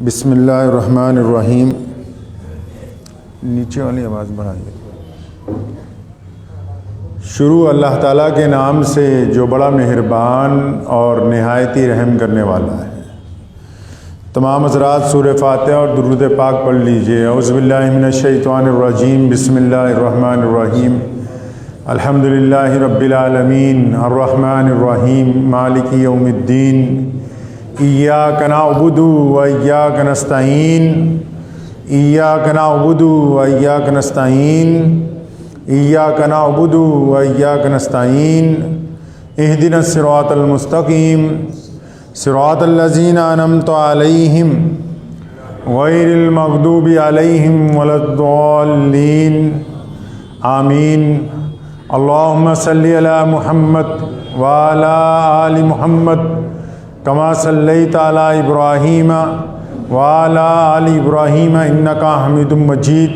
بسم اللہ الرحمن الرحیم. نیچے والی آواز بڑھائیے. شروع اللہ تعالیٰ کے نام سے جو بڑا مہربان اور نہایت ہی رحم کرنے والا ہے. تمام حضرات سورہ فاتحہ اور درود پاک پڑھ لیجئے. اعوذ باللہ من الشیطان الرجیم. بسم اللہ الرحمن الرحیم. الحمدللہ رب العالمین الرحمن الرحیم مالک یوم الدین. ایاک نعبد و ایاک نستعین. ایاک نعبد و ایاک نستعین. ایاک نعبد و ایاک نستعین. اہدنا الصراط المستقیم صراط الذین انعمت علیہم غیر المغضوب علیہم ولا الضالین. آمین. اللہم صلی علی محمد وعلی آل محمد کما صلیت علی ابراہیم وعلی آل ابراہیم انکا حمید مجید.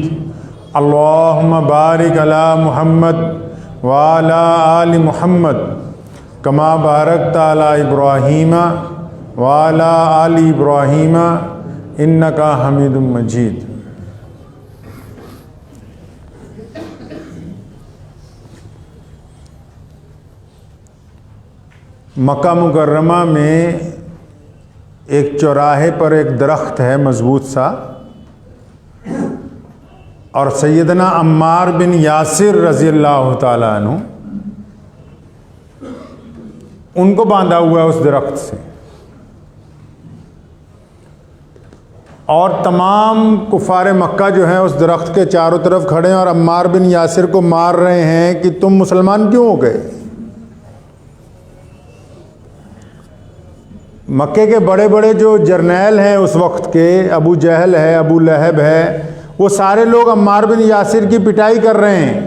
اللہم بارک علی محمد وعلی آل محمد کما بارکت علی ابراہیم وعلی آل ابراہیم انکا حمید مجید. مکہ مکرمہ میں ایک چوراہے پر ایک درخت ہے مضبوط سا، اور سیدنا عمار بن یاسر رضی اللہ تعالیٰ عنہ ان کو باندھا ہوا ہے اس درخت سے، اور تمام کفار مکہ جو ہیں اس درخت کے چاروں طرف کھڑے ہیں اور عمار بن یاسر کو مار رہے ہیں کہ تم مسلمان کیوں ہو گئے. مکے کے بڑے بڑے جو جرنیل ہیں اس وقت کے، ابو جہل ہے، ابو لہب ہے، وہ سارے لوگ عمار بن یاسر کی پٹائی کر رہے ہیں.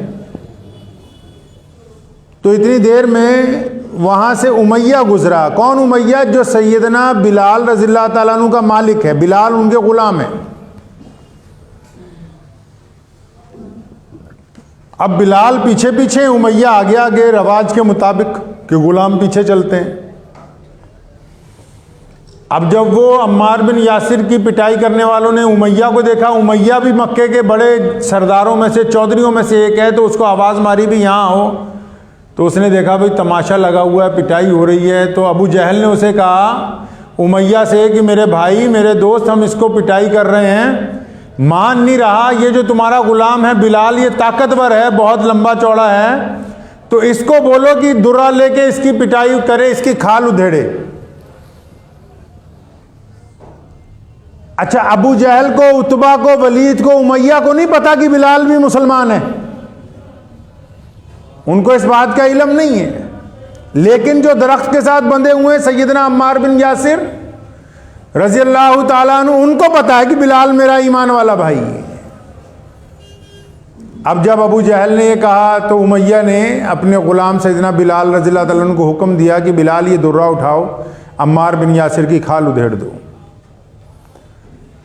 تو اتنی دیر میں وہاں سے امیہ گزرا. کون امیہ؟ جو سیدنا بلال رضی اللہ تعالیٰ عنہ کا مالک ہے. بلال ان کے غلام ہیں. اب بلال پیچھے پیچھے، امیہ آگے آگے، رواج کے مطابق کہ غلام پیچھے چلتے ہیں. اب جب وہ عمار بن یاسر کی پٹائی کرنے والوں نے امیہ کو دیکھا، امیہ بھی مکے کے بڑے سرداروں میں سے، چودھریوں میں سے ایک ہے، تو اس کو آواز ماری بھی یہاں ہو. تو اس نے دیکھا بھئی تماشا لگا ہوا ہے، پٹائی ہو رہی ہے. تو ابو جہل نے اسے کہا امیہ سے کہ میرے بھائی، میرے دوست، ہم اس کو پٹائی کر رہے ہیں، مان نہیں رہا. یہ جو تمہارا غلام ہے بلال، یہ طاقتور ہے، بہت لمبا چوڑا ہے، تو اس کو بولو کہ درہ لے کے اس کی پٹائی کرے، اس کی کھال ادھیڑے. اچھا، ابو جہل کو، عتبہ کو، ولید کو، امیہ کو نہیں پتا کہ بلال بھی مسلمان ہے. ان کو اس بات کا علم نہیں ہے. لیکن جو درخت کے ساتھ بندھے ہوئے ہیں سیدنا عمار بن یاسر رضی اللہ تعالیٰ عنہ، ان کو پتا ہے کہ بلال میرا ایمان والا بھائی ہے. اب جب ابو جہل نے یہ کہا تو امیہ نے اپنے غلام سیدنا بلال رضی اللہ تعالیٰ عنہ کو حکم دیا کہ بلال یہ درہ اٹھاؤ، عمار بن یاسر کی کھال ادھیڑ دو.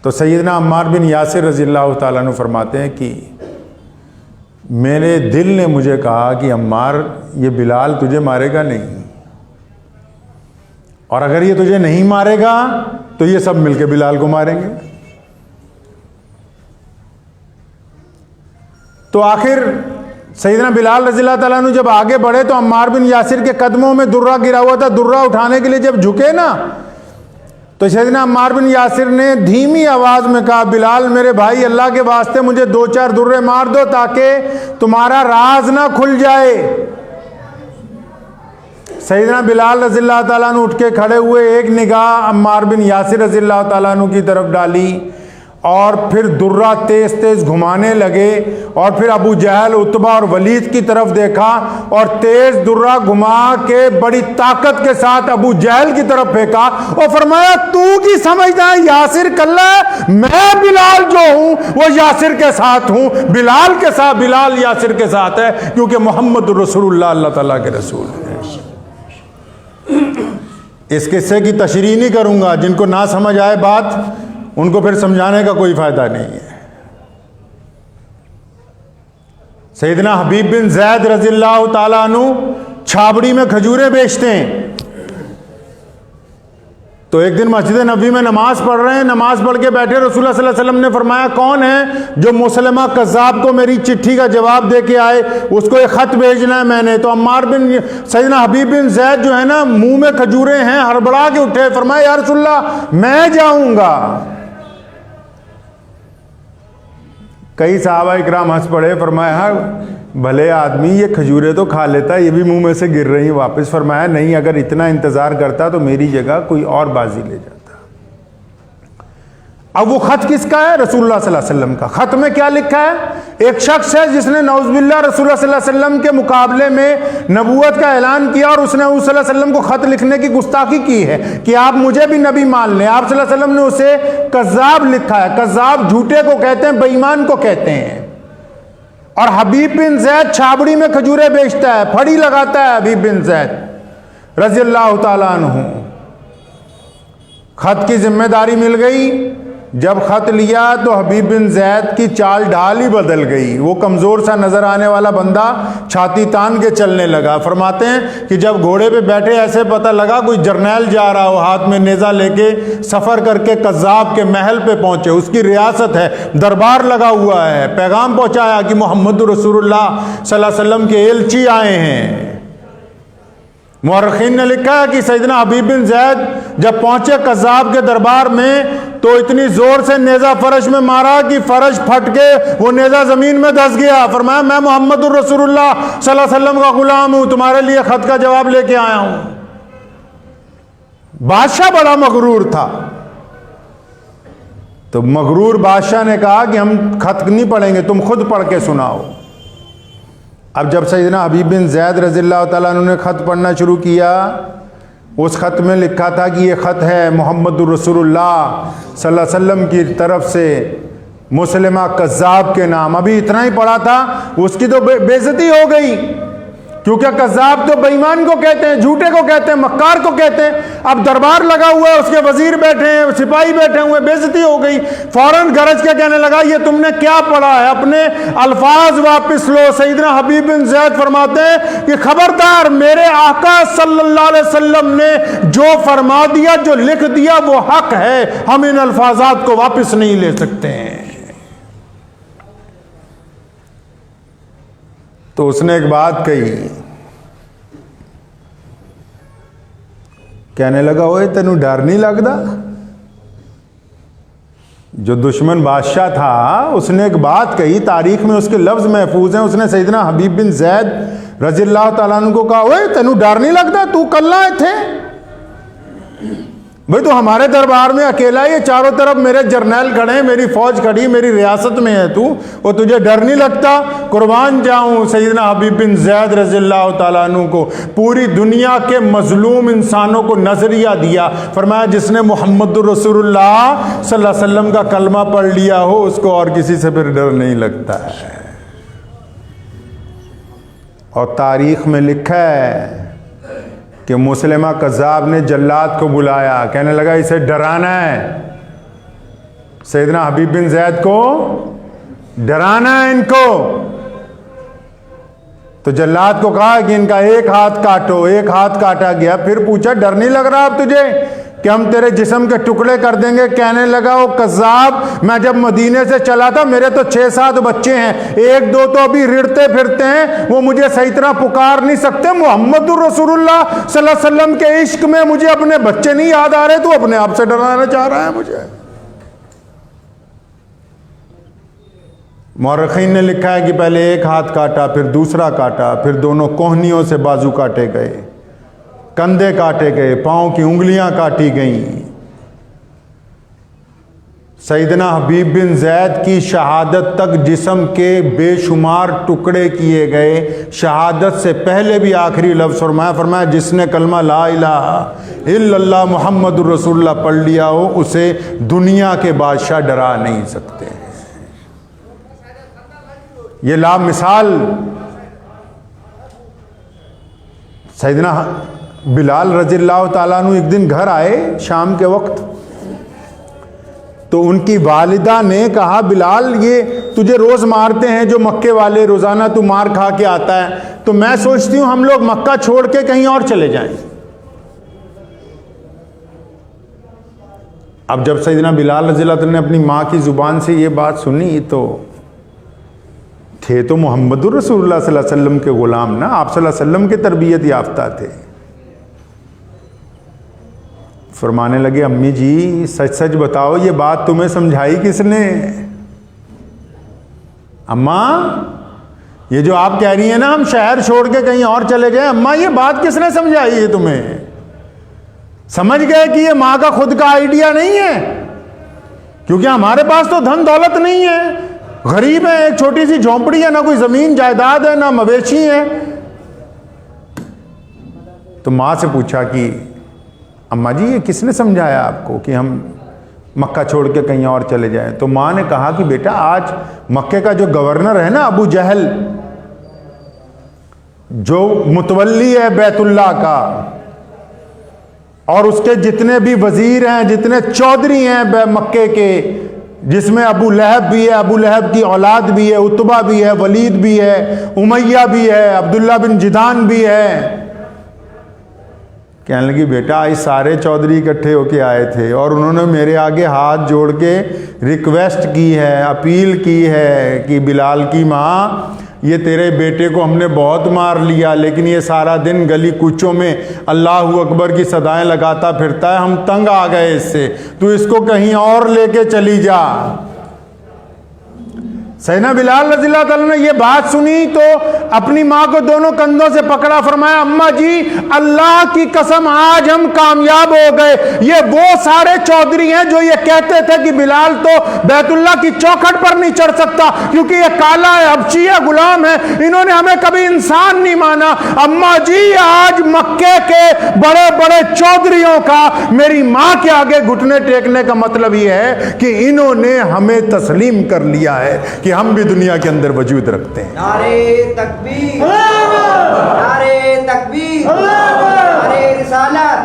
تو سیدنا عمار بن یاسر رضی اللہ تعالیٰ عنہ فرماتے ہیں کہ میرے دل نے مجھے کہا کہ عمار، یہ بلال تجھے مارے گا نہیں، اور اگر یہ تجھے نہیں مارے گا تو یہ سب مل کے بلال کو ماریں گے. تو آخر سیدنا بلال رضی اللہ تعالیٰ عنہ جب آگے بڑھے تو عمار بن یاسر کے قدموں میں درہ گرا ہوا تھا. درہ اٹھانے کے لیے جب جھکے نا، تو سیدنا عمار بن یاسر نے دھیمی آواز میں کہا بلال میرے بھائی، اللہ کے واسطے مجھے 2-4 درے مار دو تاکہ تمہارا راز نہ کھل جائے. سیدنا بلال رضی اللہ تعالیٰ عنہ اٹھ کے کھڑے ہوئے، ایک نگاہ عمار بن یاسر رضی اللہ تعالیٰ عنہ کی طرف ڈالی، اور پھر درہ تیز تیز گھمانے لگے، اور پھر ابو جہل، عتبہ اور ولید کی طرف دیکھا، اور تیز درہ گھما کے بڑی طاقت کے ساتھ ابو جہل کی طرف پھینکا، اور فرمایا تو کی سمجھتا ہے یاسر کلہ ہے؟ میں بلال جو ہوں وہ یاسر کے ساتھ ہوں. بلال کے ساتھ، بلال یاسر کے ساتھ ہے، کیونکہ محمد رسول اللہ اللہ تعالیٰ کے رسول ہے. اس قصے کی تشریح نہیں کروں گا، جن کو نہ سمجھ آئے بات ان کو پھر سمجھانے کا کوئی فائدہ نہیں ہے. سیدنا حبیب بن زید رضی اللہ تعالیٰ عنہ چھابڑی میں کھجوریں بیچتے ہیں. تو ایک دن مسجد نبوی میں نماز پڑھ رہے ہیں، نماز پڑھ کے بیٹھے، رسول اللہ صلی اللہ علیہ وسلم نے فرمایا کون ہے جو مسلمہ کذاب کو میری چٹھی کا جواب دے کے آئے، اس کو ایک خط بھیجنا ہے میں نے۔ تو عمار بن سیدنا حبیب بن زید جو ہے نا منہ میں کھجوریں ہیں، ہڑبڑا کے اٹھے، فرمایا یا رسول اللہ میں جاؤں گا۔ کئی صحابہ اکرام ہنس پڑے، فرمایا بھلے آدمی یہ کھجوریں تو کھا لیتا، یہ بھی منہ میں سے گر رہی واپس۔ فرمایا نہیں، اگر اتنا انتظار کرتا تو میری جگہ کوئی اور بازی لے جاتا۔ اب وہ خط کس کا ہے؟ رسول اللہ صلی اللہ علیہ وسلم کا۔ خط میں کیا لکھا ہے؟ ایک شخص ہے جس نے نعوذ باللہ رسول اللہ صلی اللہ علیہ وسلم کے مقابلے میں نبوت کا اعلان کیا، اور اس نے صلی اللہ علیہ وسلم کو خط لکھنے کی گستاخی کی ہے کہ آپ مجھے بھی نبی مان لیں۔ آپ صلی اللہ علیہ وسلم نے اسے کذاب لکھا ہے۔ کذاب جھوٹے کو کہتے ہیں، بے ایمان کو کہتے ہیں۔ اور حبیب بن زید چھابڑی میں کھجورے بیچتا ہے، پھڑی لگاتا ہے حبیب بن زید رضی اللہ تعالیٰ عنہ۔ خط کی ذمہ داری مل گئی۔ جب خط لیا تو حبیب بن زید کی چال ڈھال ہی بدل گئی۔ وہ کمزور سا نظر آنے والا بندہ چھاتی تان کے چلنے لگا۔ فرماتے ہیں کہ جب گھوڑے پہ بیٹھے ایسے پتہ لگا کوئی جرنیل جا رہا ہو، ہاتھ میں نیزہ لے کے سفر کر کے کذاب کے محل پہ پہنچے، اس کی ریاست ہے، دربار لگا ہوا ہے، پیغام پہنچایا کہ محمد رسول اللہ صلی اللہ علیہ وسلم کے ایلچی آئے ہیں۔ مورخین نے لکھا ہے کہ سیدنا حبیب بن زید جب پہنچے کذاب کے دربار میں تو اتنی زور سے نیزہ فرش میں مارا کہ فرش پھٹ کے وہ نیزہ زمین میں دھس گیا۔ فرمایا میں محمد الرسول اللہ صلی اللہ علیہ وسلم کا غلام ہوں، تمہارے لیے خط کا جواب لے کے آیا ہوں۔ بادشاہ بڑا مغرور تھا، تو مغرور بادشاہ نے کہا کہ ہم خط نہیں پڑھیں گے، تم خود پڑھ کے سناؤ۔ اب جب سیدنا حبیب بن زید رضی اللہ تعالیٰ عنہ نے خط پڑھنا شروع کیا، اس خط میں لکھا تھا کہ یہ خط ہے محمد الرسول اللہ صلی اللہ علیہ وسلم کی طرف سے مسلمہ کذاب کے نام۔ ابھی اتنا ہی پڑھا تھا، اس کی تو بے عزتی ہو گئی، کیونکہ کذاب تو بے ایمان کو کہتے ہیں، جھوٹے کو کہتے ہیں، مکار کو کہتے ہیں۔ اب دربار لگا ہوا ہے، اس کے وزیر بیٹھے ہیں، سپاہی بیٹھے ہوئے، بے عزتی ہو گئی۔ فوراً گرج کے کہنے لگا یہ تم نے کیا پڑھا ہے، اپنے الفاظ واپس لو۔ سیدنا حبیب بن زید فرماتے ہیں کہ خبردار، میرے آقا صلی اللہ علیہ وسلم نے جو فرما دیا، جو لکھ دیا وہ حق ہے، ہم ان الفاظات کو واپس نہیں لے سکتے ہیں۔ تو اس نے ایک بات کہی، کہنے لگا اوئے تینوں ڈر نہیں لگتا؟ جو دشمن بادشاہ تھا اس نے ایک بات کہی، تاریخ میں اس کے لفظ محفوظ ہیں۔ اس نے سیدنا حبیب بن زید رضی اللہ تعالیٰ عنہ کو کہا اوئے تینوں ڈر نہیں لگتا، تو کلہ تھے بھئی، تو ہمارے دربار میں اکیلا ہی، چاروں طرف میرے جرنیل کھڑے ہیں، میری فوج کھڑی، میری ریاست میں ہے تو، اور تجھے ڈر نہیں لگتا؟ قربان جاؤں صیدنا حبیب بن زید رضی اللہ تعالیٰ عنہ کو پوری دنیا کے مظلوم انسانوں کو نظریہ دیا۔ فرمایا جس نے محمد الرسول اللہ صلی اللہ علیہ وسلم کا کلمہ پڑھ لیا ہو اس کو اور کسی سے پھر ڈر نہیں لگتا ہے۔ اور تاریخ میں لکھا ہے کہ مسلمہ کذاب نے جلاد کو بلایا، کہنے لگا اسے ڈرانا ہے، سیدنا حبیب بن زید کو ڈرانا ہے ان کو۔ تو جلاد کو کہا کہ ان کا ایک ہاتھ کاٹو، ایک ہاتھ کاٹا گیا۔ پھر پوچھا ڈر نہیں لگ رہا اب تجھے کہ ہم تیرے جسم کے ٹکڑے کر دیں گے؟ کہنے لگا وہ کذاب، میں جب مدینے سے چلا تھا میرے تو 6-7 بچے ہیں، 1-2 تو ابھی رڑتے پھرتے ہیں، وہ مجھے صحیح طرح پکار نہیں سکتے۔ محمد الرسول اللہ صلی اللہ علیہ وسلم کے عشق میں مجھے اپنے بچے نہیں یاد آ رہے، تو اپنے آپ سے ڈرانا چاہ رہا ہے مجھے۔ مورخین نے لکھا ہے کہ پہلے ایک ہاتھ کاٹا، پھر دوسرا کاٹا، پھر دونوں کوہنیوں سے بازو کاٹے گئے، کندھے کاٹے گئے، پاؤں کی انگلیاں کاٹی گئیں۔ سیدنا حبیب بن زید کی شہادت تک جسم کے بے شمار ٹکڑے کیے گئے۔ شہادت سے پہلے بھی آخری لفظ فرمایا جس نے کلمہ لا الہ الا اللہ محمد الرسول اللہ پڑھ لیا ہو اسے دنیا کے بادشاہ ڈرا نہیں سکتے۔ یہ لا مثال سیدنا بلال رضی اللہ تعالیٰ عنہ ایک دن گھر آئے شام کے وقت، تو ان کی والدہ نے کہا بلال یہ تجھے روز مارتے ہیں جو مکے والے، روزانہ تو مار کھا کے آتا ہے، تو میں سوچتی ہوں ہم لوگ مکہ چھوڑ کے کہیں اور چلے جائیں۔ اب جب سیدنا بلال رضی اللہ عنہ نے اپنی ماں کی زبان سے یہ بات سنی تو تھے تو محمد الرسول اللہ صلی اللہ علیہ وسلم کے غلام نا، آپ صلی اللہ علیہ وسلم کے تربیت یافتہ تھے. فرمانے لگے امی جی سچ سچ بتاؤ یہ بات تمہیں سمجھائی کس نے؟ اماں یہ جو آپ کہہ رہی ہیں نا ہم شہر چھوڑ کے کہیں اور چلے گئے، اماں یہ بات کس نے سمجھائی ہے تمہیں؟ سمجھ گئے کہ یہ ماں کا خود کا آئیڈیا نہیں ہے، کیونکہ ہمارے پاس تو دھن دولت نہیں ہے، غریب ہیں، ایک چھوٹی سی جھونپڑی ہے، نہ کوئی زمین جائیداد ہے، نہ مویشی ہے. تو ماں سے پوچھا کہ اماں جی یہ کس نے سمجھایا آپ کو کہ ہم مکہ چھوڑ کے کہیں اور چلے جائیں؟ تو ماں نے کہا کہ بیٹا آج مکے کا جو گورنر ہے نا ابو جہل، جو متولی ہے بیت اللہ کا، اور اس کے جتنے بھی وزیر ہیں، جتنے چودھری ہیں مکے کے، جس میں ابو لہب بھی ہے، ابو لہب کی اولاد بھی ہے، عتبہ بھی ہے، ولید بھی ہے، امیہ بھی ہے، عبداللہ بن جدان بھی ہے. کہنے لگی بیٹا آج سارے چودھری اکٹھے ہو کے آئے تھے اور انہوں نے میرے آگے ہاتھ جوڑ کے ریکویسٹ کی ہے، اپیل کی ہے کہ بلال کی ماں یہ تیرے بیٹے کو ہم نے بہت مار لیا، لیکن یہ سارا دن گلی کوچوں میں اللہ اکبر کی صدائیں لگاتا پھرتا ہے، ہم تنگ آ گئے اس سے، تو اس کو کہیں اور لے کے چلی جا. سیدنا بلال رضی اللہ تعالیٰ نے یہ بات سنی تو اپنی ماں کو دونوں کندھوں سے پکڑا، فرمایا اماں جی اللہ کی قسم آج ہم کامیاب ہو گئے. یہ وہ سارے چودھری ہیں جو یہ کہتے تھے کہ بلال تو بیت اللہ کی چوکھٹ پر نہیں چڑھ سکتا کیونکہ یہ کالا ہے، حبشی ہے، غلام ہے، انہوں نے ہمیں کبھی انسان نہیں مانا. اماں جی آج مکے کے بڑے بڑے چودھریوں کا میری ماں کے آگے گھٹنے ٹیکنے کا مطلب یہ ہے کہ انہوں نے ہمیں تسلیم کر لیا ہے کہ ہم بھی دنیا کے اندر وجود رکھتے ہیں. نعرہ تکبیر، نعرہ تکبیر، نعرہ رسالت.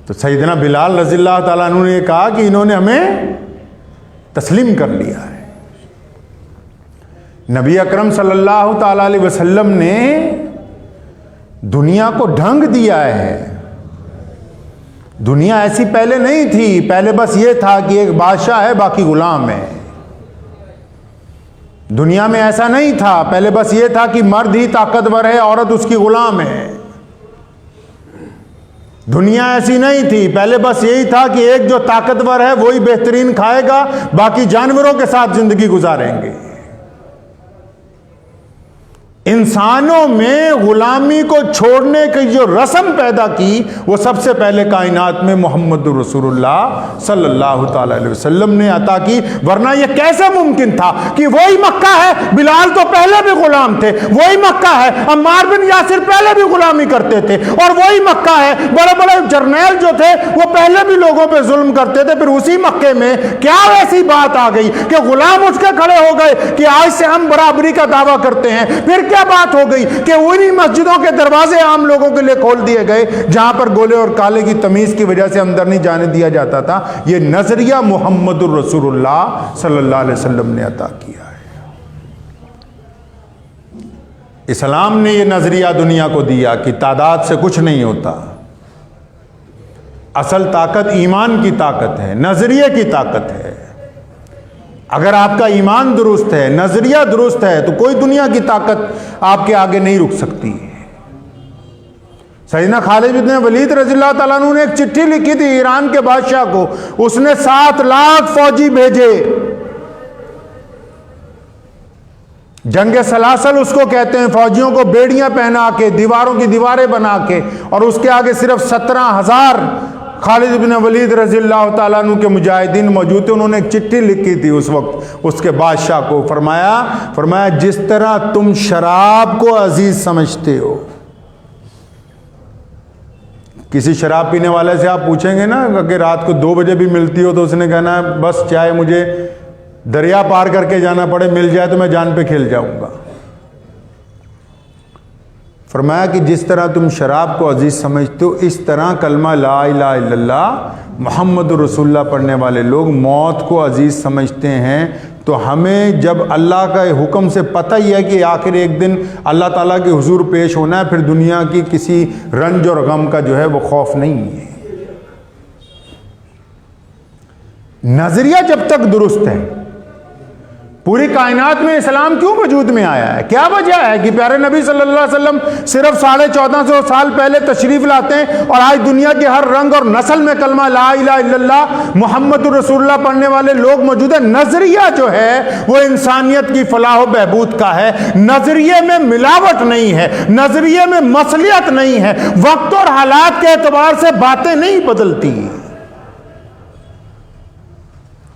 تو سیدنا بلال رضی اللہ تعالیٰ عنہ نے یہ کہا کہ انہوں نے ہمیں تسلیم کر لیا ہے. نبی اکرم صلی اللہ تعالیٰ علیہ وسلم نے دنیا کو ڈھنگ دیا ہے. دنیا ایسی پہلے نہیں تھی، پہلے بس یہ تھا کہ ایک بادشاہ ہے باقی غلام ہے. دنیا میں ایسا نہیں تھا، پہلے بس یہ تھا کہ مرد ہی طاقتور ہے، عورت اس کی غلام ہے. دنیا ایسی نہیں تھی، پہلے بس یہی تھا کہ ایک جو طاقتور ہے وہی بہترین کھائے گا، باقی جانوروں کے ساتھ زندگی گزاریں گے. انسانوں میں غلامی کو چھوڑنے کی جو رسم پیدا کی وہ سب سے پہلے کائنات میں محمد رسول اللہ صلی اللہ تعالی علیہ وسلم نے عطا کی. ورنہ یہ کیسے ممکن تھا کہ وہی مکہ ہے، بلال تو پہلے بھی غلام تھے، وہی مکہ ہے عمار بن یاسر پہلے بھی غلامی کرتے تھے، اور وہی مکہ ہے بڑے بڑے جرنیل جو تھے وہ پہلے بھی لوگوں پہ ظلم کرتے تھے. پھر اسی مکے میں کیا ایسی بات آ گئی کہ غلام اٹھ کے کھڑے ہو گئے کہ آج سے ہم برابری کا دعویٰ کرتے ہیں؟ پھر کیا بات ہو گئی کہ انہی مسجدوں کے دروازے عام لوگوں کے لیے کھول دیے گئے جہاں پر گولے اور کالے کی تمیز کی وجہ سے اندر نہیں جانے دیا جاتا تھا. یہ نظریہ محمد الرسول اللہ صلی اللہ علیہ وسلم نے عطا کیا ہے. اسلام نے یہ نظریہ دنیا کو دیا کہ تعداد سے کچھ نہیں ہوتا، اصل طاقت ایمان کی طاقت ہے، نظریے کی طاقت ہے. اگر آپ کا ایمان درست ہے، نظریہ درست ہے، تو کوئی دنیا کی طاقت آپ کے آگے نہیں رک سکتی. سیدنا خالد بن ولید رضی اللہ تعالیٰ عنہ نے ایک چٹھی لکھی تھی ایران کے بادشاہ کو، اس نے 7 لاکھ فوجی بھیجے. جنگ سلاسل اس کو کہتے ہیں، فوجیوں کو بیڑیاں پہنا کے دیواروں کی دیواریں بنا کے، اور اس کے آگے صرف 17,000 خالد بن ولید رضی اللہ تعالیٰ عنہ کے مجاہدین موجود تھے. انہوں نے ایک چٹھی لکھی تھی اس وقت اس کے بادشاہ کو، فرمایا جس طرح تم شراب کو عزیز سمجھتے ہو، کسی شراب پینے والے سے آپ پوچھیں گے نا کہ رات کو 2 بجے بھی ملتی ہو تو اس نے کہنا ہے بس چاہے مجھے دریا پار کر کے جانا پڑے، مل جائے تو میں جان پہ کھیل جاؤں گا. فرمایا کہ جس طرح تم شراب کو عزیز سمجھتے ہو، اس طرح کلمہ لا الہ الا اللہ محمد رسول اللہ پڑھنے والے لوگ موت کو عزیز سمجھتے ہیں. تو ہمیں جب اللہ کا حکم سے پتہ ہی ہے کہ آخر ایک دن اللہ تعالیٰ کے حضور پیش ہونا ہے، پھر دنیا کی کسی رنج اور غم کا جو ہے وہ خوف نہیں ہے. نظریہ جب تک درست ہے، پوری کائنات میں اسلام کیوں وجود میں آیا ہے؟ کیا وجہ ہے کہ پیارے نبی صلی اللہ علیہ وسلم صرف 1450 سال پہلے تشریف لاتے ہیں اور آج دنیا کے ہر رنگ اور نسل میں کلمہ لا الہ الا اللہ محمد رسول اللہ پڑھنے والے لوگ موجود ہیں؟ نظریہ جو ہے وہ انسانیت کی فلاح و بہبود کا ہے، نظریے میں ملاوٹ نہیں ہے، نظریے میں مصلحت نہیں ہے، وقت اور حالات کے اعتبار سے باتیں نہیں بدلتی،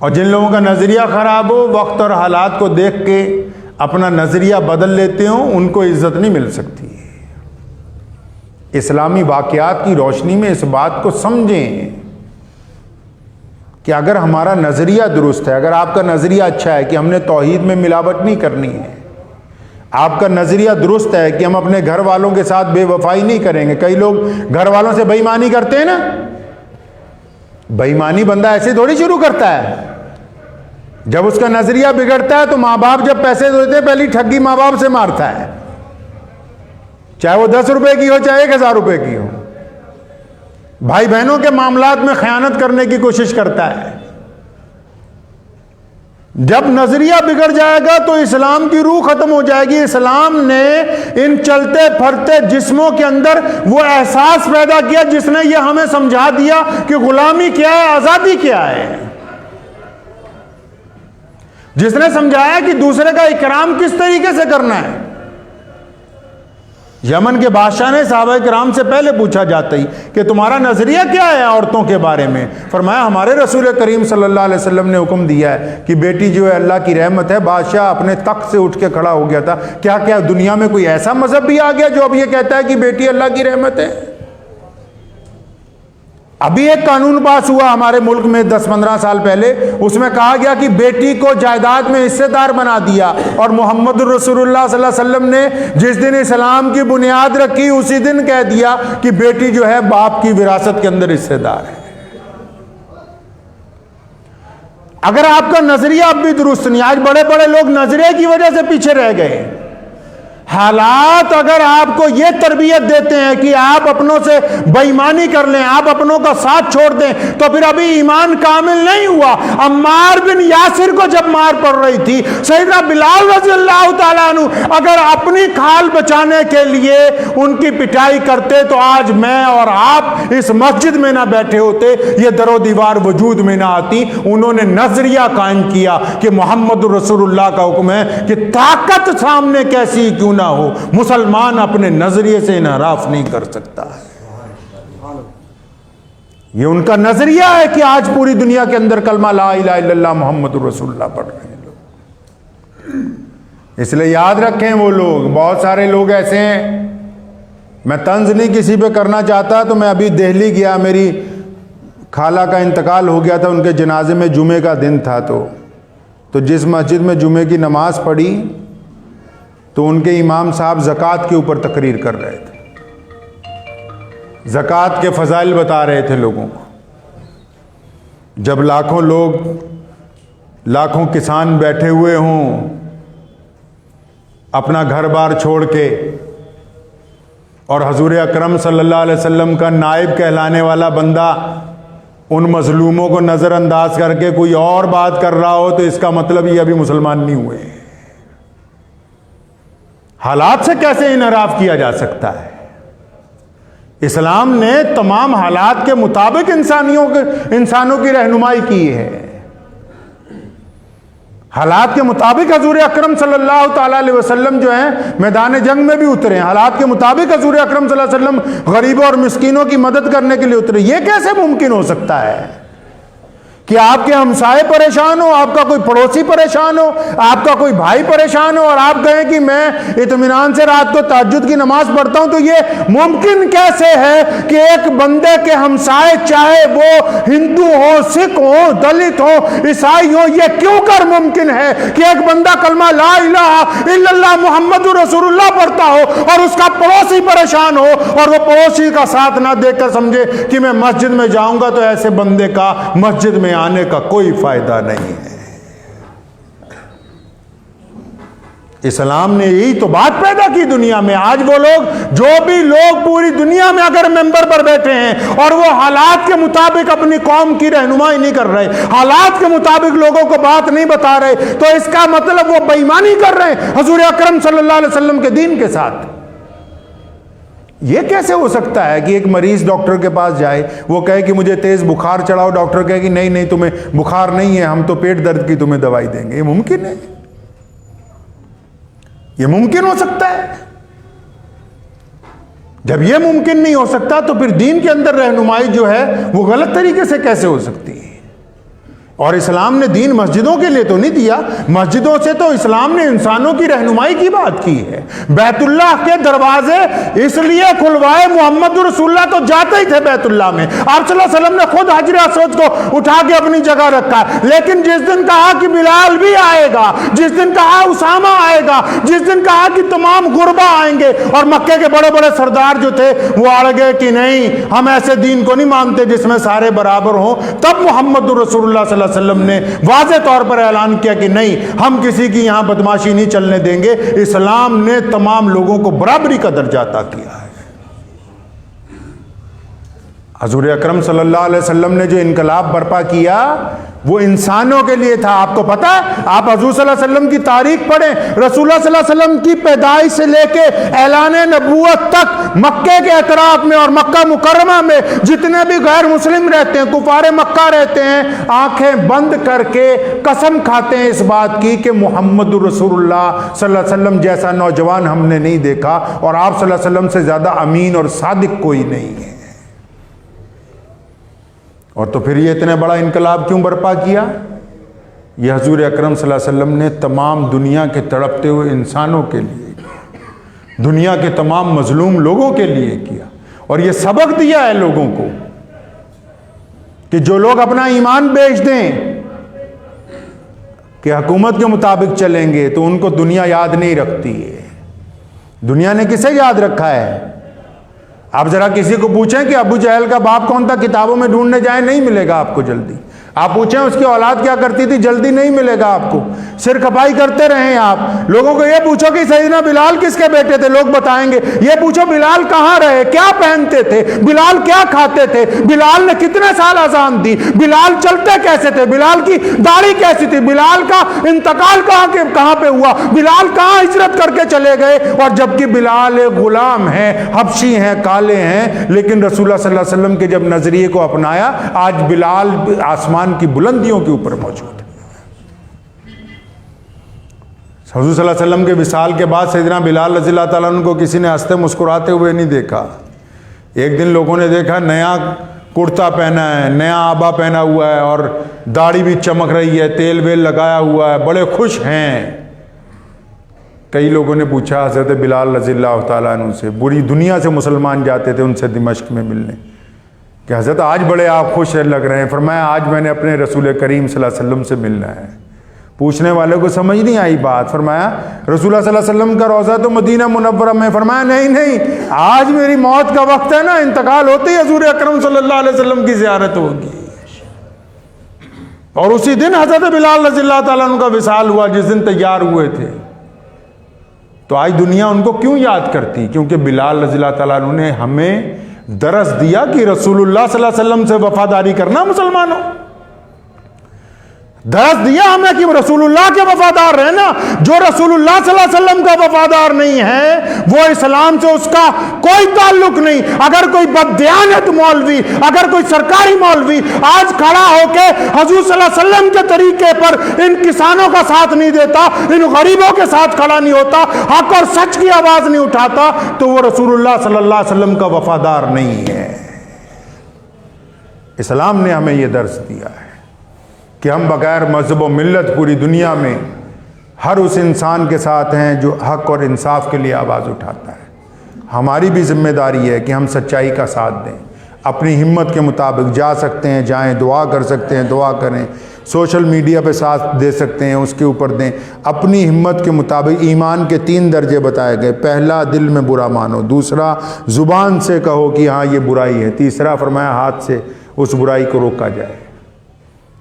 اور جن لوگوں کا نظریہ خراب ہو، وقت اور حالات کو دیکھ کے اپنا نظریہ بدل لیتے ہوں، ان کو عزت نہیں مل سکتی۔ اسلامی واقعات کی روشنی میں اس بات کو سمجھیں کہ اگر ہمارا نظریہ درست ہے، اگر آپ کا نظریہ اچھا ہے کہ ہم نے توحید میں ملاوٹ نہیں کرنی ہے، آپ کا نظریہ درست ہے کہ ہم اپنے گھر والوں کے ساتھ بے وفائی نہیں کریں گے۔ کئی لوگ گھر والوں سے بے ایمانی کرتے ہیں نا، بے ایمانی بندہ ایسے تھوڑی شروع کرتا ہے، جب اس کا نظریہ بگڑتا ہے تو ماں باپ جب پیسے دیتے ہیں پہلی ٹھگی ماں باپ سے مارتا ہے، چاہے وہ 10 روپے کی ہو چاہے 1000 روپے کی ہو، بھائی بہنوں کے معاملات میں خیانت کرنے کی کوشش کرتا ہے۔ جب نظریہ بگڑ جائے گا تو اسلام کی روح ختم ہو جائے گی۔ اسلام نے ان چلتے پھرتے جسموں کے اندر وہ احساس پیدا کیا جس نے یہ ہمیں سمجھا دیا کہ غلامی کیا ہے، آزادی کیا ہے، جس نے سمجھایا کہ دوسرے کا اکرام کس طریقے سے کرنا ہے۔ یمن کے بادشاہ نے صحابہ کرام سے پہلے پوچھا جاتا ہی کہ تمہارا نظریہ کیا ہے عورتوں کے بارے میں؟ فرمایا ہمارے رسول کریم صلی اللہ علیہ وسلم نے حکم دیا ہے کہ بیٹی جو ہے اللہ کی رحمت ہے۔ بادشاہ اپنے تخت سے اٹھ کے کھڑا ہو گیا تھا، کیا دنیا میں کوئی ایسا مذہب بھی آ گیا جو اب یہ کہتا ہے کہ بیٹی اللہ کی رحمت ہے؟ ابھی ایک قانون پاس ہوا ہمارے ملک میں 10-15 سال پہلے، اس میں کہا گیا کہ بیٹی کو جائیداد میں حصے دار بنا دیا، اور محمد رسول اللہ صلی اللہ علیہ وسلم نے جس دن اسلام کی بنیاد رکھی اسی دن کہہ دیا کہ بیٹی جو ہے باپ کی وراثت کے اندر حصے دار ہے۔ اگر آپ کا نظریہ اب بھی درست نہیں، آج بڑے بڑے لوگ نظریے کی وجہ سے پیچھے رہ گئے۔ حالات اگر آپ کو یہ تربیت دیتے ہیں کہ آپ اپنوں سے بے ایمانی کر لیں، آپ اپنوں کا ساتھ چھوڑ دیں، تو پھر ابھی ایمان کامل نہیں ہوا۔ عمار بن یاسر کو جب مار پڑ رہی تھی، سیدنا بلال رضی اللہ تعالیٰ عنہ اگر اپنی کھال بچانے کے لیے ان کی پٹائی کرتے تو آج میں اور آپ اس مسجد میں نہ بیٹھے ہوتے، یہ در و دیوار وجود میں نہ آتی۔ انہوں نے نظریہ قائم کیا کہ محمد رسول اللہ کا حکم ہے کہ طاقت سامنے کیسی کیوں نہ ہو، مسلمان اپنے نظریے سے انحراف نہیں کر سکتا۔ یہ ان کا نظریہ ہے کہ آج پوری دنیا کے اندر کلمہ لا الہ الا اللہ محمد رسول اللہ پڑھ رہے ہیں لوگ۔ اس لیے یاد رکھیں، وہ لوگ بہت سارے لوگ ایسے ہیں، میں طنز نہیں کسی پہ کرنا چاہتا، تو میں ابھی دہلی گیا، میری خالہ کا انتقال ہو گیا تھا، ان کے جنازے میں جمعے کا دن تھا، تو جس مسجد میں جمعے کی نماز پڑھی تو ان کے امام صاحب زکوٰۃ کے اوپر تقریر کر رہے تھے، زکوٰۃ کے فضائل بتا رہے تھے لوگوں کو۔ جب لاکھوں لوگ، لاکھوں کسان بیٹھے ہوئے ہوں اپنا گھر بار چھوڑ کے، اور حضور اکرم صلی اللہ علیہ وسلم کا نائب کہلانے والا بندہ ان مظلوموں کو نظر انداز کر کے کوئی اور بات کر رہا ہو، تو اس کا مطلب یہ ابھی مسلمان نہیں ہوئے۔ حالات سے کیسے انحراف کیا جا سکتا ہے؟ اسلام نے تمام حالات کے مطابق انسانوں کی رہنمائی کی ہے۔ حالات کے مطابق حضور اکرم صلی اللہ تعالیٰ علیہ وسلم جو ہیں میدان جنگ میں بھی اترے ہیں، حالات کے مطابق حضور اکرم صلی اللہ علیہ وسلم غریبوں اور مسکینوں کی مدد کرنے کے لیے اترے۔ یہ کیسے ممکن ہو سکتا ہے کہ آپ کے ہمسائے پریشان ہو، آپ کا کوئی پڑوسی پریشان ہو، آپ کا کوئی بھائی پریشان ہو، اور آپ کہیں کہ میں اطمینان سے رات کو تہجد کی نماز پڑھتا ہوں؟ تو یہ ممکن کیسے ہے کہ ایک بندے کے ہمسائے، چاہے وہ ہندو ہو، سکھ ہو، دلت ہو، عیسائی ہو، یہ کیوں کر ممکن ہے کہ ایک بندہ کلمہ لا الہ الا اللہ محمد رسول اللہ پڑھتا ہو اور اس کا پڑوسی پریشان ہو، اور وہ پڑوسی کا ساتھ نہ دیکھ کر سمجھے کہ میں مسجد میں جاؤں گا تو ایسے بندے کا مسجد میں آنے کا کوئی فائدہ نہیں ہے۔ اسلام نے یہی تو بات پیدا کی دنیا میں. آج وہ لوگ جو بھی لوگ پوری دنیا میں اگر ممبر پر بیٹھے ہیں اور وہ حالات کے مطابق اپنی قوم کی رہنمائی نہیں کر رہے, حالات کے مطابق لوگوں کو بات نہیں بتا رہے, تو اس کا مطلب وہ بے ایمانی کر رہے ہیں حضور اکرم صلی اللہ علیہ وسلم کے دین کے ساتھ. یہ کیسے ہو سکتا ہے کہ ایک مریض ڈاکٹر کے پاس جائے, وہ کہے کہ مجھے تیز بخار چڑھاؤ, ڈاکٹر کہے کہ نہیں تمہیں بخار نہیں ہے, ہم تو پیٹ درد کی تمہیں دوائی دیں گے. یہ ممکن ہے؟ یہ ممکن ہو سکتا ہے؟ جب یہ ممکن نہیں ہو سکتا تو پھر دین کے اندر رہنمائی جو ہے وہ غلط طریقے سے کیسے ہو سکتی ہے؟ اور اسلام نے دین مسجدوں کے لیے تو نہیں دیا, مسجدوں سے تو اسلام نے انسانوں کی رہنمائی کی بات کی ہے. بیت اللہ کے دروازے اس لیے کھلوائے, محمد رسول اللہ تو جاتے ہی تھے بیت اللہ میں, آپ صلی اللہ علیہ وسلم نے خود حجر اسود کو اٹھا کے اپنی جگہ رکھا, لیکن جس دن کہا کہ بلال بھی آئے گا, جس دن کہا اسامہ آئے گا, جس دن کہا کہ تمام غربا آئیں گے, اور مکے کے بڑے بڑے سردار جو تھے وہ اڑ گئے کہ نہیں ہم ایسے دین کو نہیں مانتے جس میں سارے برابر ہوں, تب محمد رسول اللہ صلی اللہ علیہ وسلم نے واضح طور پر اعلان کیا کہ نہیں ہم کسی کی یہاں بدماشی نہیں چلنے دیں گے. اسلام نے تمام لوگوں کو برابری کا درجہ عطا کیا ہے. حضور اکرم صلی اللہ علیہ وسلم نے جو انقلاب برپا کیا وہ انسانوں کے لیے تھا. آپ کو پتا ہے, آپ حضور صلی اللہ علیہ وسلم کی تاریخ پڑھیں, رسول اللہ صلی اللہ علیہ وسلم کی پیدائش سے لے کے اعلان نبوت تک مکے کے اطراف میں اور مکہ مکرمہ میں جتنے بھی غیر مسلم رہتے ہیں, کفار مکہ رہتے ہیں, آنکھیں بند کر کے قسم کھاتے ہیں اس بات کی کہ محمد رسول اللہ صلی اللہ علیہ وسلم جیسا نوجوان ہم نے نہیں دیکھا, اور آپ صلی اللہ علیہ وسلم سے زیادہ امین اور صادق کوئی نہیں ہے. اور تو پھر یہ اتنے بڑا انقلاب کیوں برپا کیا؟ یہ حضور اکرم صلی اللہ علیہ وسلم نے تمام دنیا کے تڑپتے ہوئے انسانوں کے لیے, دنیا کے تمام مظلوم لوگوں کے لیے کیا. اور یہ سبق دیا ہے لوگوں کو کہ جو لوگ اپنا ایمان بیچ دیں کہ حکومت کے مطابق چلیں گے تو ان کو دنیا یاد نہیں رکھتی ہے. دنیا نے کسے یاد رکھا ہے؟ آپ ذرا کسی کو پوچھیں کہ ابو جہل کا باپ کون تھا, کتابوں میں ڈھونڈنے جائیں نہیں ملے گا آپ کو جلدی. آپ پوچھیں اس کی اولاد کیا کرتی تھی, جلدی نہیں ملے گا آپ کو. سر کھپائی کرتے رہیں آپ. لوگوں کو یہ پوچھو کہ سیدنا بلال کس کے بیٹے تھے, لوگ بتائیں گے. یہ پوچھو بلال کہاں رہے, کیا پہنتے تھے, بلال کیا کھاتے تھے, بلال نے کتنے سال اذان دی, بلال چلتے کیسے تھے, بلال کی داڑھی کیسی تھی, بلال کا انتقال کہاں پہ ہوا, بلال کہاں ہجرت کر کے چلے گئے. اور جبکہ بلال ایک غلام ہیں, حبشی ہیں, کالے ہیں, لیکن رسول اللہ صلی اللہ علیہ وسلم کے جب نظریے کو اپنایا, آج بلال آسمان کی بلندیوں کے اوپر موجود ہے. حضور صلی اللہ علیہ وسلم کے وصال کے بعد سیدنا بلال رضی اللہ تعالیٰ عنہ کو کسی نے ہنستے مسکراتے ہوئے نہیں دیکھا. ایک دن لوگوں نے دیکھا نیا کرتا پہنا ہے, نیا آبا پہنا ہوا ہے, اور داڑھی بھی چمک رہی ہے, تیل ویل لگایا ہوا ہے, بڑے خوش ہیں. کئی لوگوں نے پوچھا حضرت بلال رضی اللہ تعالیٰ عنہ سے, پوری دنیا سے مسلمان جاتے تھے ان سے دمشق میں ملنے, کہ حضرت آج بڑے آپ خوش لگ رہے ہیں. فرمایا آج میں نے اپنے رسول کریم صلی اللہ علیہ وسلم سے ملنا ہے. پوچھنے والے کو سمجھ نہیں آئی بات. فرمایا رسول اللہ صلی اللہ علیہ وسلم کا روضہ تو مدینہ منورہ میں. فرمایا نہیں, آج میری موت کا وقت ہے نا, انتقال ہوتے ہی حضور اکرم صلی اللہ علیہ وسلم کی زیارت ہوگی. اور اسی دن حضرت بلال رضی اللہ تعالیٰ عنہ کا وصال ہوا, جس دن تیار ہوئے تھے. تو آج دنیا ان کو کیوں یاد کرتی؟ کیونکہ بلال رضی اللہ تعالیٰ عنہ نے ہمیں درس دیا کہ رسول اللہ صلی اللہ علیہ وسلم سے وفاداری کرنا مسلمانوں. درس دیا ہمیں کہ رسول اللہ کے وفادار رہنا. جو رسول اللہ صلی اللہ علیہ وسلم کا وفادار نہیں ہے وہ اسلام سے اس کا کوئی تعلق نہیں. اگر کوئی بددیانت مولوی, اگر کوئی سرکاری مولوی آج کھڑا ہو کے حضور صلی اللہ علیہ وسلم کے طریقے پر ان کسانوں کا ساتھ نہیں دیتا, ان غریبوں کے ساتھ کھڑا نہیں ہوتا, حق اور سچ کی آواز نہیں اٹھاتا, تو وہ رسول اللہ صلی اللہ علیہ وسلم کا وفادار نہیں ہے. اسلام نے ہمیں یہ درس دیا ہے کہ ہم بغیر مذہب و ملت پوری دنیا میں ہر اس انسان کے ساتھ ہیں جو حق اور انصاف کے لیے آواز اٹھاتا ہے. ہماری بھی ذمہ داری ہے کہ ہم سچائی کا ساتھ دیں. اپنی ہمت کے مطابق جا سکتے ہیں جائیں, دعا کر سکتے ہیں دعا کریں, سوشل میڈیا پہ ساتھ دے سکتے ہیں اس کے اوپر دیں. اپنی ہمت کے مطابق ایمان کے 3 درجے بتائے گئے. پہلا دل میں برا مانو, دوسرا زبان سے کہو کہ ہاں یہ برائی ہے, تیسرا فرمایا ہاتھ سے اس برائی کو روکا جائے.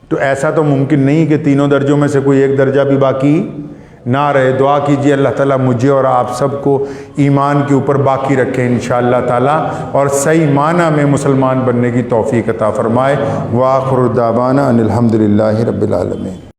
تو ایسا تو ممکن نہیں کہ تینوں درجوں میں سے کوئی ایک درجہ بھی باقی نہ رہے. دعا کیجیے اللہ تعالیٰ مجھے اور آپ سب کو ایمان کے اوپر باقی رکھیں انشاءاللہ تعالیٰ, اور صحیح معنی میں مسلمان بننے کی توفیق عطا فرمائے. وآخر دعوانا ان الحمدللہ رب العالمین.